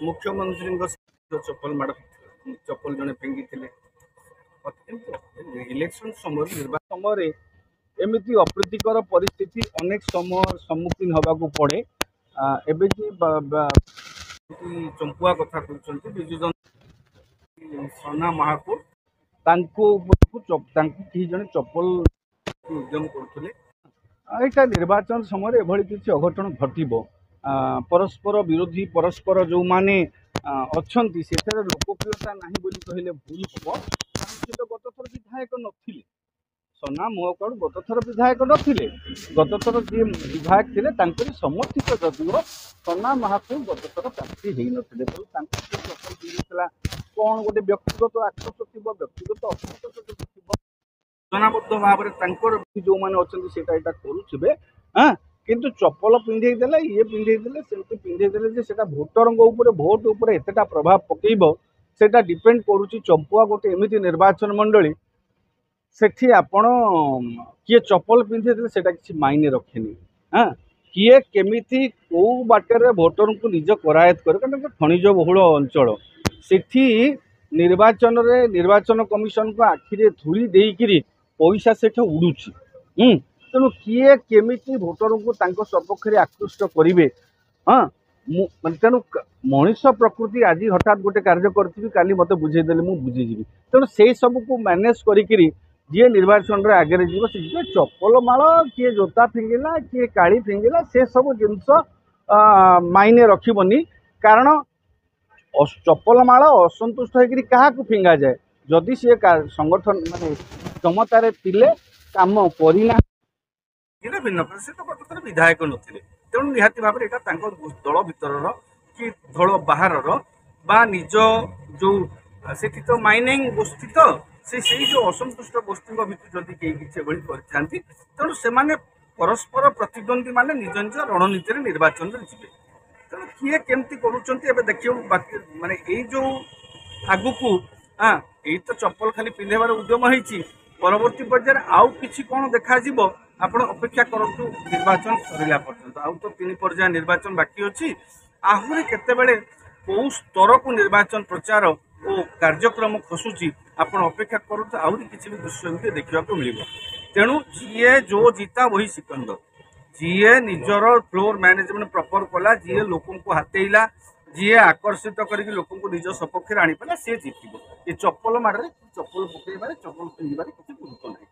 मुख्यमंत्री चप्पल माड़ चप्पल जड़े फिंगी इलेक्शन समय निर्वाचन समय एमती अप्रीतिकर परिस्थिति अनेक समय सम्मुखीन होगा पड़े एबे जे चंपुआ कथा कहते विजु जनता सना महाकुर जन चप्पल उद्यम करुले यहाँ निर्वाचन समय एभली किसी अघटन घटब परस्पर विरोधी परस्पर जो माने अच्छा लोकप्रियता नहीं बोली कहले भूल हम कारण तो गत थर विधायक नथिले सना मोहकड़ गत थर विधायक नथिले गत थर जी विधायक थे समर्थित जदिव सना महाकुर गत थर प्रार्थी होते चप्पल कौन गोटे व्यक्तिगत आक्रोश थी व्यक्तिगत असंतोष थी योजनाबद्ध भाव में जो मैंने अच्छा करुवे हाँ किंतु चप्पल पिंधेदेले ये पिंधेदेले सेमती पिंधेदेले से भोटर भोट उपर एतेटा प्रभाव पकेब सेटा डिपेंड करुच्ची चंपुआ गोटे एमती निर्वाचन मंडली सेठी आपण किए चप्पल पिंधेदेले सेटा किसी मायने रखेनी हाँ किए केमिति को बाटर भोटर को निज करायत करे कारण खनिज बहुल अंचल सेठी निर्वाचन रे निर्वाचन कमिशन को आखिरे धूली देइकिरी पैसा सेठ उड़ुची तेणु किए केमिति भोटर को सपक्ष आकृष्ट करेंगे हाँ तेणु मनीष प्रकृति आज हठात गोटे कार्य करी काली मत बुझेदेले मुझे बुझीजी तेणु से सब को मैनेज करी जी निर्वाचन रे आगे जीव सी चप्पल माल किए जोता फिंगिला किए काली फिंगिला से सब जिनस मायने रखनी कारण चप्पल माल असंतुष्ट होकर क्या फिंगा जाए जदि सी संगठन माने क्षमतार थिले काम करना भिन्न से तो गत विधायक नथिले तेणु निहाती भाव में दल भितर कि दल बाहर निज जो से तो माइनिंग गोष्ठी तो से जो असंतुष्ट गोष्ठी भितर जदि किसी करते तेणु से परस्पर प्रतिद्वंदी माने निज निज रणनीति निर्वाचन में जीवे तेणु किए केमती करुँचे देखिए बाकी माने यही जो आगु को हाँ यही तो चप्पल खाली पिंधार उद्यम होती परवर्ती पर्यायर आउ किसी कौन देखा आपण अपेक्षा करूँ निर्वाचन सरला पर्यंत आउ तो 3 पर्याय निर्वाचन बाकी अच्छी आहरी केतेबेले कौ स्तर को निर्वाचन प्रचार और कार्यक्रम खसुची आपण अपेक्षा करूँ आहरी किसी भी दृश्य देखा मिल तेणु जीए जो जीता वही सिकंदर जीए निजर फ्लोर मैनेजमेंट प्रॉपर कला जीए लोक को हाथेला जीए आकर्षित करके लोक निज सपक्ष आनीपाला सी जीत ये चप्पल माड़े चप्पल पकड़ चप्पल पिंधार किसी गुरुत्व नहीं।